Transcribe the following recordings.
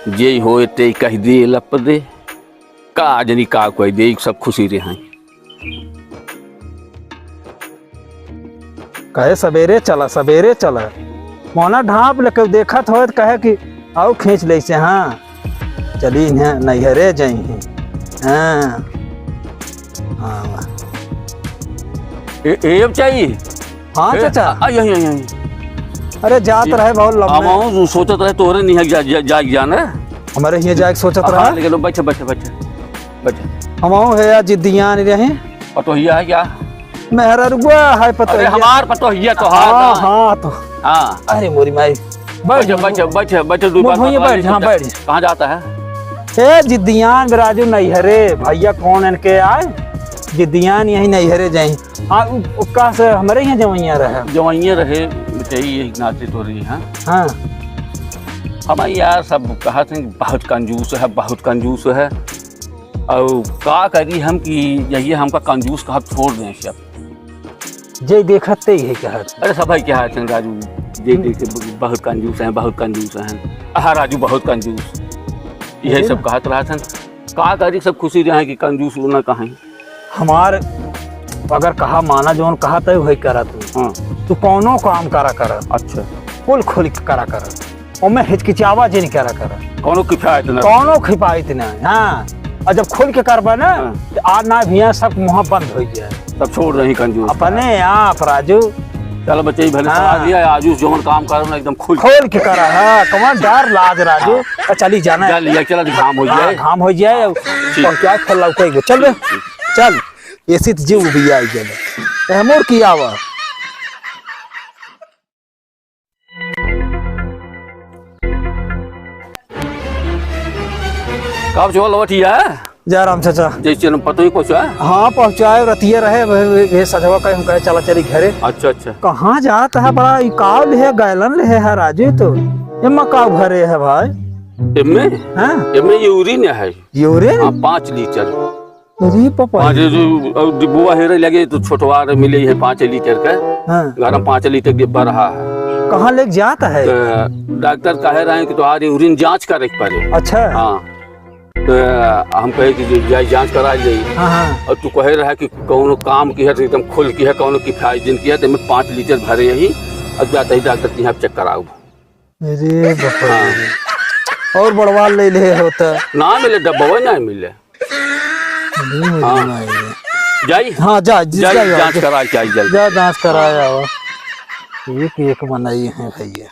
जे हो ते कह दे लप दे का जनी का कोई दे सब खुशी रहे। कहे सवेरे चला मोना ढाप लेके देखत हो तो कहे कि आओ खींच ले से। हाँ चली नैहरे जाई। हाँ हाँ एब चाहिए। हाँ चाचा यही अरे जात रहे बहुत लंबा सोचत रहे तोरे नहीं जाना हमारे यहाँ जाके सोचत रहा। लेकिन बैठे बैठे बैठे बैठे हम है यार जिद्दियाँ नहीं रहे। पतोहिया है क्या? मेहरा रुआ है पतोहिया। हमार पतोहिया तो हाँ हाँ तो हाँ। अरे मोरी माई बैठे बैठे बैठे बैठे बैठ। हाँ बैठ। कहाँ जाता है? ए जिद्दियान बिराजू नैहरे भैया कौन इनके आए जिद्दियान यही नैहरे जाई। हाँ उसका से हमारे यहाँ जवैया रहे यही नाते तो रही। हाँ हमारे यार सब कहा थे बहुत कंजूस है और का करी हम कि यही हमका कंजूस कहा छोड़ दें सब। जे देखते ही है कहत। अरे सब क्या है राजू जे देख बहुत कंजूस हैं। हाँ राजू बहुत कंजूस यही सब कहत रहा था। का करी सब खुशी रहे कि कंजूस न कहें। हमार अगर कहा माना जोन कहा तो वही करा तू। हाँ तू कौनो काम करा कर। अच्छा कुल खोल करा कर ओमे हिचकिचावा जे नहीं करा कौनो किफायत न कौनो खिपायत न। हाँ और जब खोल के करबा ना तो आज ना भी सब मुँह बंद हो जाए। तब छोड़ रही कंजूस अपने आप राजू। चल बच्चे भले सलाह दिया आजू जोन काम करो एकदम खोल के करा। हाँ कौन डर लाज राजू। चली जाना चल घाम हो जाए क्या खेल चल बे चल ऐसी तो जीव भी आई गए मोर की आवा। कब जो लौटिया जय राम चाचा जैसे पतो ही पहुंचा। हाँ पहुँचाए रतिये रहे सजवा कहे हम कहे चला चली घरे। अच्छा कहाँ जाता है बड़ा काव ले गैलन ले है राजू तो ये काव भरे है भाई इनमें यूरिन है। Urine 5 litre. अरे पापा डिब्बुआ हेरे लगे तो छोटवा मिले है 5 लीटर का। घर में 5 लीटर डिब्बा रहा है। कहाँ लेके जाता है? डॉक्टर कह रहे हैं कि तुम्हारी यूरिन जांच करे पड़े। अच्छा हाँ तो हम कहे कि जांच करा जाइए। हाँ और तू कह रहा है कि कौन काम की है तो एकदम खुल की है कौन किफायत दिन की है तो मैं 5 लीटर भरे यही अब जाता ही डॉक्टर के यहाँ चेक कराऊ। अरे बापा और बड़वा ले ले होता ना मिले डब्बा ना मिले। जाई हाँ जा जांच करा चाहिए जा जांच कराया एक बनाई है भैया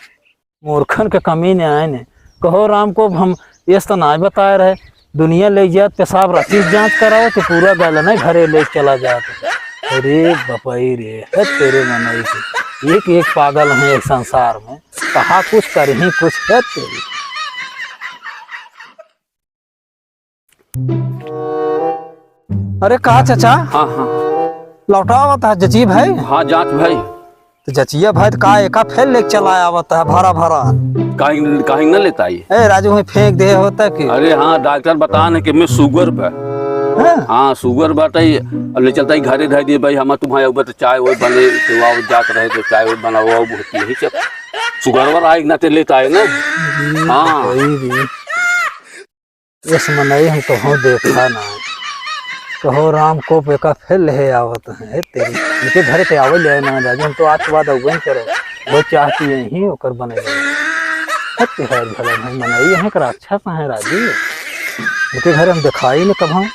मूर्खन के कमी ने आए ने कहो राम को हम ये तो ना बताए रहे दुनिया ले जात पेशाब रसीद जांच कराओ तो पूरा गल नहीं घरे ले चला जाता। अरे बपाई रे है तेरे मनाई के एक पागल है एक संसार में कहा कुछ कर ही कुछ है तेरी। अरे कहा चाचा? हाँ लौटा आवता है जची भाई। हाँ जांच भाई तो जचिया भाई का एका फेल लेके चला आवता है भरा कहीं न लेता है। राजू में फेंक दे होता कि अरे हाँ डॉक्टर बताने कि मैं शुगर पर हाँ शुगर बताइए ले चलता ही घरे धर दिए भाई हम तुम्हारे ऊपर तो चाय वो बने तो जात रहे तो चाय वो बना हुआ होती है सब शुगर वर आए ना तो लेता है ना। हाँ इस मनाई हम तो देखा ना कहो राम को पेका फेल है आवत है तेरी इनके घर पे आवल है ना राजू हम तो आज के बाद अवगन करे वो चाहती है ही ओकर बने सत्य है भला भाई मनाई है कर अच्छा सा है राजू इनके घर हम दिखाई नहीं कब हम